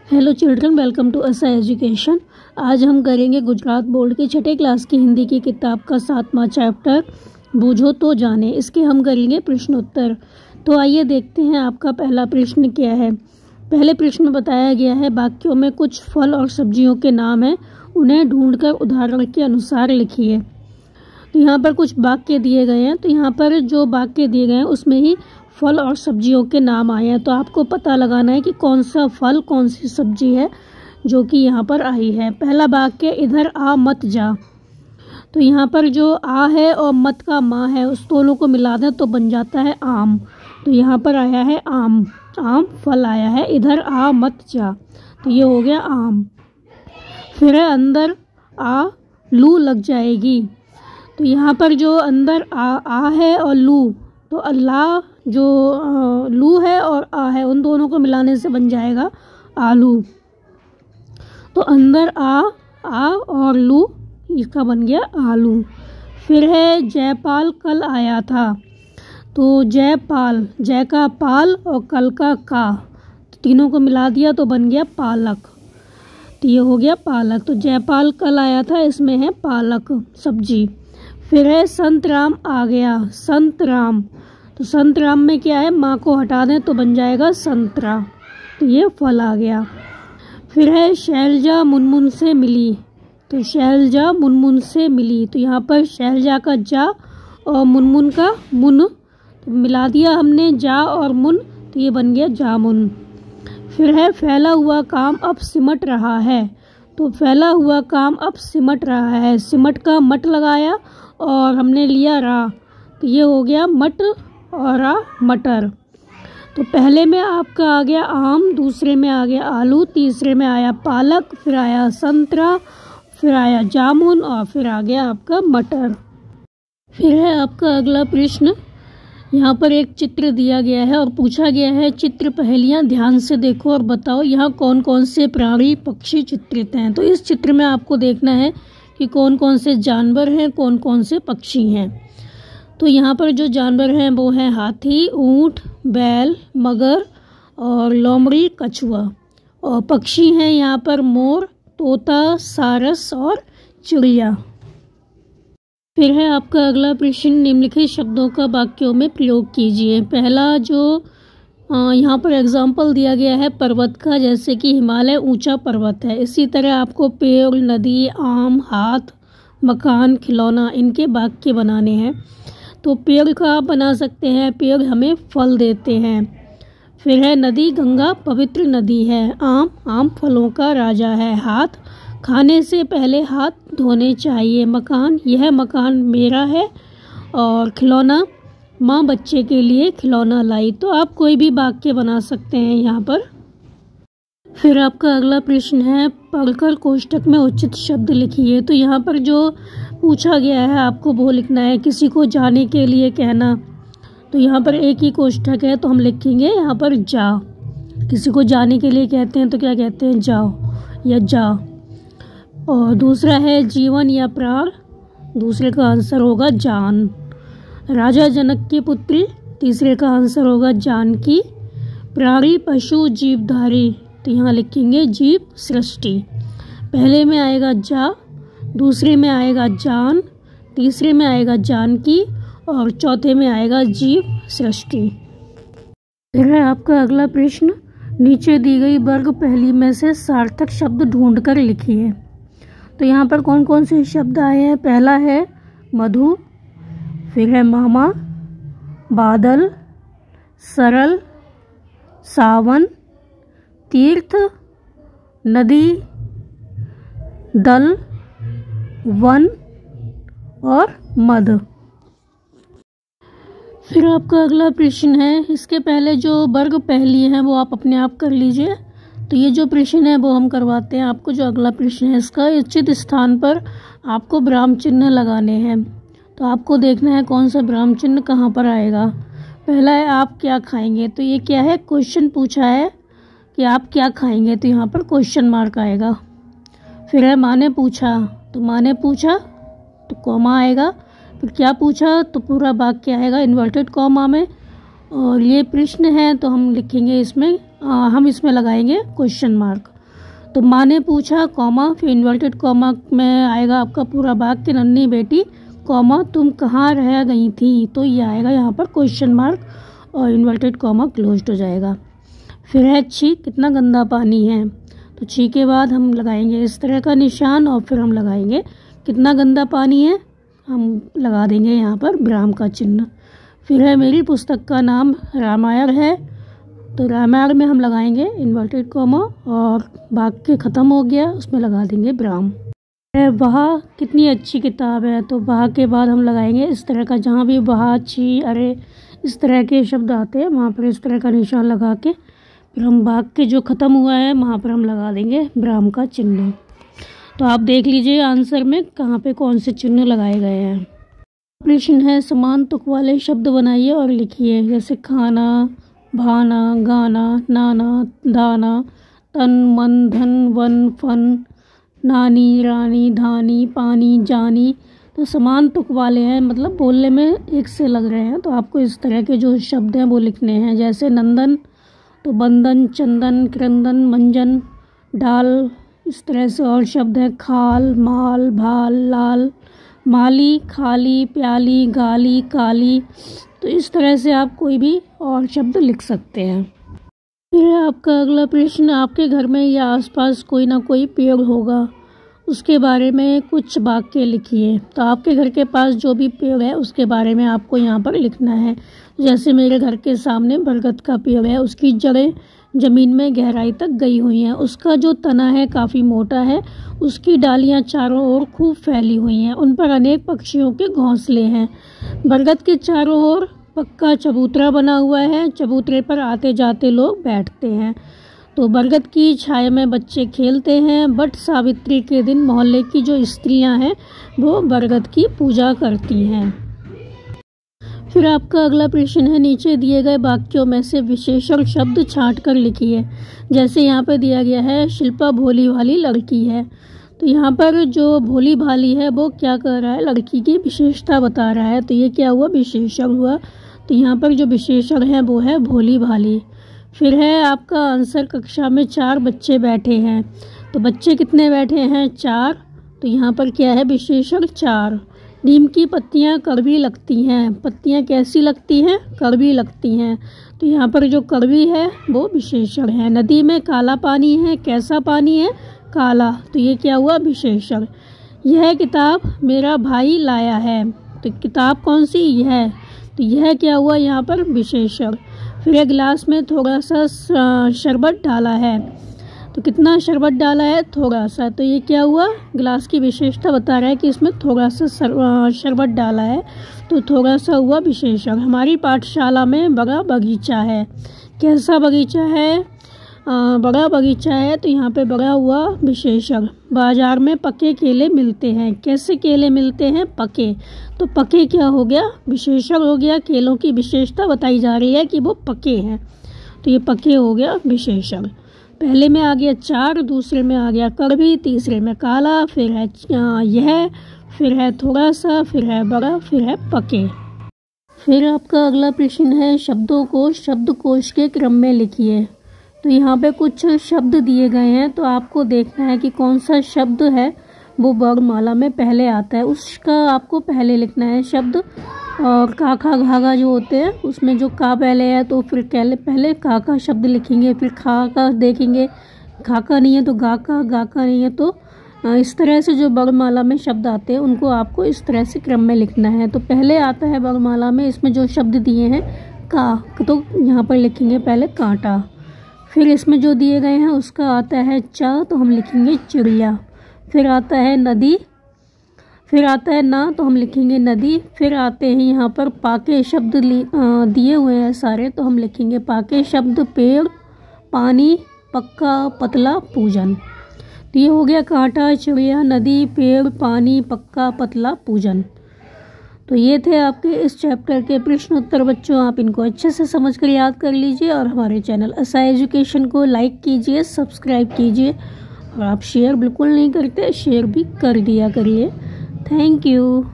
Hello children, welcome to असा education. आज हम करेंगे गुजरात बोर्ड के छठे क्लास की हिंदी की किताब का 7वां चैप्टर बूझो तो जाने। इसके हम करेंगे प्रश्नोत्तर। तो आइए देखते हैं आपका पहला प्रश्न क्या है। पहले प्रश्न में बताया गया है वाक्यों में कुछ फल और सब्जियों के नाम हैं, उन्हें ढूंढकर उदाहरण के अनुसार लिखिए। तो यहाँ पर कुछ वाक्य दिए गए हैं, तो यहाँ पर जो वाक्य दिए गए हैं उसमें ही फल और सब्जियों के नाम आए हैं। तो आपको पता लगाना है कि कौन सा फल कौन सी सब्जी है जो कि यहाँ पर आई है। पहला वाक्य, इधर आ मत जा। तो यहाँ पर जो आ है और मत का मा है उस दोनों को मिला दें तो बन जाता है आम। तो यहाँ पर आया है आम, आम फल आया है। इधर आ मत जा, तो ये हो गया आम। फिर है अंदर आ लू लग जाएगी। तो यहाँ पर जो अंदर आ है और लू, तो अल्लाह जो लू है और आ है उन दोनों को मिलाने से बन जाएगा आलू। तो अंदर आ और लू, इसका बन गया आलू। फिर है जयपाल कल आया था। तो जयपाल, जय का पाल और कल का का, तो तीनों को मिला दिया तो बन गया पालक। तो ये हो गया पालक। तो जयपाल कल आया था, इसमें है पालक सब्जी। फिर है संत राम आ गया। संत राम, तो संत राम में क्या है, माँ को हटा दें तो बन जाएगा संतरा। तो ये फल आ गया। फिर है शैलजा मुनमुन से मिली। तो शैलजा मुनमुन से मिली, तो यहाँ पर शैलजा का जा और मुनमुन का मुन, तो मिला दिया हमने जा और मुन, तो ये बन गया जामुन। फिर है फैला हुआ काम अब सिमट रहा है। तो फैला हुआ काम अब सिमट रहा है, सिमट का मट लगाया और हमने लिया रा, तो ये हो गया मट और रा मटर। तो पहले में आपका आ गया आम, दूसरे में आ गया आलू, तीसरे में आया पालक, फिर आया संतरा, फिर आया जामुन और फिर आ गया आपका मटर। फिर है आपका अगला प्रश्न। यहाँ पर एक चित्र दिया गया है और पूछा गया है चित्र पहेलियाँ ध्यान से देखो और बताओ यहाँ कौन कौन से प्राणी पक्षी चित्रित हैं। तो इस चित्र में आपको देखना है कि कौन कौन से जानवर हैं, कौन कौन से पक्षी हैं। तो यहाँ पर जो जानवर हैं वो हैं हाथी, ऊंट, बैल, मगर और लोमड़ी, कछुआ। और पक्षी हैं यहाँ पर मोर, तोता, सारस और चिड़िया। फिर है आपका अगला प्रश्न, निम्नलिखित शब्दों का वाक्यों में प्रयोग कीजिए। पहला जो यहाँ पर एग्जाम्पल दिया गया है पर्वत का, जैसे कि हिमालय ऊंचा पर्वत है। इसी तरह आपको पेड़, नदी, आम, हाथ, मकान, खिलौना, इनके वाक्य बनाने हैं। तो पेड़ का आप बना सकते हैं, पेड़ हमें फल देते हैं। फिर है नदी, गंगा पवित्र नदी है। आम फलों का राजा है। हाथ, खाने से पहले हाथ धोने चाहिए। मकान, यह मकान मेरा है। और खिलौना, माँ बच्चे के लिए खिलौना लाई। तो आप कोई भी वाक्य बना सकते हैं यहाँ पर। फिर आपका अगला प्रश्न है, पढ़कर कोष्ठक में उचित शब्द लिखिए। तो यहाँ पर जो पूछा गया है आपको वो लिखना है। किसी को जाने के लिए कहना, तो यहाँ पर एक ही कोष्ठक है तो हम लिखेंगे यहाँ पर जा। किसी को जाने के लिए कहते हैं तो क्या कहते हैं, जाओ या जा। और दूसरा है जीवन या प्राण, दूसरे का आंसर होगा जान। राजा जनक की पुत्री, तीसरे का आंसर होगा जानकी। प्राणी, पशु, जीवधारी, तो यहाँ लिखेंगे जीव सृष्टि। पहले में आएगा जा, दूसरे में आएगा जान, तीसरे में आएगा जानकी और चौथे में आएगा जीव सृष्टि। फिर है आपका अगला प्रश्न, नीचे दी गई वर्ग पहली में से सार्थक शब्द ढूंढकर लिखिए। तो यहाँ पर कौन कौन से शब्द आए हैं। पहला है मधु, फिर है मामा, बादल, सरल, सावन, तीर्थ, नदी, दल, वन और मद। फिर आपका अगला प्रश्न है, इसके पहले जो वर्ग पहली है वो आप अपने आप कर लीजिए। तो ये जो प्रश्न है वो हम करवाते हैं आपको। जो अगला प्रश्न है इसका उचित स्थान पर आपको विराम चिन्ह लगाने हैं। तो आपको देखना है कौन सा विराम चिन्ह कहाँ पर आएगा। पहला है आप क्या खाएंगे। तो ये क्या है, क्वेश्चन पूछा है कि आप क्या खाएंगे, तो यहाँ पर क्वेश्चन मार्क आएगा। फिर है माँ ने पूछा, तो माँ ने पूछा तो कॉमा आएगा। फिर क्या पूछा, तो पूरा वाक्य आएगा इन्वर्टेड कॉमा में। और ये प्रश्न है तो हम लिखेंगे इसमें, हम इसमें लगाएंगे क्वेश्चन मार्क। तो माँ ने पूछा कॉमा, फिर इन्वर्टेड कॉमा में आएगा आपका पूरा वाक्य, नन्ही बेटी कॉमा तुम कहाँ रह गई थी, तो ये आएगा यहाँ पर क्वेश्चन मार्क और इन्वर्टेड कॉमा क्लोज्ड हो जाएगा। फिर है छी, कितना गंदा पानी है, तो छी के बाद हम लगाएंगे इस तरह का निशान और फिर हम लगाएंगे कितना गंदा पानी है, हम लगा देंगे यहाँ पर विराम का चिन्ह। फिर है मेरी पुस्तक का नाम रामायण है, तो रामायण में हम लगाएंगे इन्वर्टेड कॉमा और वाक्य ख़त्म हो गया उसमें लगा देंगे विराम। वह कितनी अच्छी किताब है, तो वह के बाद हम लगाएंगे इस तरह का, जहाँ भी वह छी अरे इस तरह के शब्द आते हैं वहाँ पर इस तरह का निशान लगा के फिर हम वाक्य जो ख़त्म हुआ है वहाँ पर हम लगा देंगे विराम का चिन्ह। तो आप देख लीजिए आंसर में कहाँ पे कौन से चिन्ह लगाए गए हैं। प्रश्न है समान तुक वाले शब्द बनाइए और लिखिए, जैसे खाना, भाना, गाना, नाना, दाना, तन, मन, धन, वन, फन, नानी, रानी, धानी, पानी, जानी। तो समान तुक वाले हैं, मतलब बोलने में एक से लग रहे हैं, तो आपको इस तरह के जो शब्द हैं वो लिखने हैं। जैसे नंदन तो बंदन, चंदन, क्रंदन, मंजन, डाल, इस तरह से और शब्द है खाल, माल, भाल, लाल, माली, खाली, प्याली, गाली, काली। तो इस तरह से आप कोई भी और शब्द लिख सकते हैं। फिर आपका अगला प्रश्न, आपके घर में या आसपास कोई ना कोई पेड़ होगा, उसके बारे में कुछ वाक्य लिखिए। तो आपके घर के पास जो भी पेड़ है उसके बारे में आपको यहाँ पर लिखना है। जैसे मेरे घर के सामने बरगद का पेड़ है, उसकी जड़ें ज़मीन में गहराई तक गई हुई हैं, उसका जो तना है काफ़ी मोटा है, उसकी डालियाँ चारों ओर खूब फैली हुई हैं, उन पर अनेक पक्षियों के घोंसले हैं। बरगद के चारों ओर पक्का चबूतरा बना हुआ है, चबूतरे पर आते जाते लोग बैठते हैं। तो बरगद की छाया में बच्चे खेलते हैं। बट सावित्री के दिन मोहल्ले की जो स्त्रियां हैं वो बरगद की पूजा करती हैं। फिर आपका अगला प्रश्न है, नीचे दिए गए वाक्यों में से विशेषण शब्द छांट कर लिखिए। जैसे यहाँ पर दिया गया है शिल्पा भोली भाली लड़की है, तो यहाँ पर जो भोली भाली है वो क्या कर रहा है, लड़की की विशेषता बता रहा है, तो ये क्या हुआ, विशेषण हुआ। तो यहाँ पर जो विशेषण है वो है भोली भाली। फिर है आपका आंसर, कक्षा में 4 बच्चे बैठे हैं, तो बच्चे कितने बैठे हैं, 4, तो यहाँ पर क्या है, विशेषण 4। नीम की पत्तियाँ कड़वी लगती हैं, पत्तियाँ कैसी लगती हैं, कड़वी लगती हैं, तो यहाँ पर जो कड़वी है वो विशेषण है। नदी में काला पानी है, कैसा पानी है, काला, तो ये क्या हुआ, विशेषण। यह किताब मेरा भाई लाया है, तो किताब कौन सी, यह, तो यह क्या हुआ यहाँ पर, विशेषण। फिर एक गिलास में थोड़ा सा शरबत डाला है, तो कितना शरबत डाला है, थोड़ा सा, तो ये क्या हुआ, गिलास की विशेषता बता रहा है कि इसमें थोड़ा सा शरबत डाला है, तो थोड़ा सा हुआ विशेषण। हमारी पाठशाला में बड़ा बगीचा है, कैसा बगीचा है, बड़ा बगीचा है, तो यहाँ पे बड़ा हुआ विशेषण। बाजार में पके केले मिलते हैं, कैसे केले मिलते हैं, पके, तो पके क्या हो गया, विशेषण हो गया। केलों की विशेषता बताई जा रही है कि वो पके हैं, तो ये पके हो गया विशेषण। पहले में आ गया 4, दूसरे में आ गया कड़वी, तीसरे में काला, फिर है यह, फिर है थोड़ा सा, फिर है बड़ा, फिर है पके। फिर आपका अगला प्रश्न है, शब्दों को शब्दकोश के क्रम में लिखिए। तो यहाँ पे कुछ शब्द दिए गए हैं, तो आपको देखना है कि कौन सा शब्द है वो वर्णमाला में पहले आता है, उसका आपको पहले लिखना है शब्द। और काका घाघा जो होते हैं उसमें जो का पहले है तो फिर पहले का का शब्द लिखेंगे, फिर खा का देखेंगे, खा का नहीं है तो गा का नहीं है तो इस तरह से जो वर्णमाला में शब्द आते हैं उनको आपको इस तरह से क्रम में लिखना है। तो पहले आता है वर्णमाला में, इसमें जो शब्द दिए हैं का, तो यहाँ पर लिखेंगे पहले कांटा। फिर इसमें जो दिए गए हैं उसका आता है चा, तो हम लिखेंगे चिड़िया। फिर आता है नदी, फिर आता है ना, तो हम लिखेंगे नदी। फिर आते हैं यहाँ पर पाके शब्द दिए हुए हैं सारे, तो हम लिखेंगे पाके शब्द, पेड़, पानी, पक्का, पतला, पूजन। तो ये हो गया कांटा, चिड़िया, नदी, पेड़, पानी, पक्का, पतला, पूजन। तो ये थे आपके इस चैप्टर के प्रश्न उत्तर बच्चों, आप इनको अच्छे से समझ कर याद कर लीजिए और हमारे चैनल असाई एजुकेशन को लाइक कीजिए, सब्सक्राइब कीजिए, और आप शेयर बिल्कुल नहीं करते, शेयर भी कर दिया करिए। Thank you.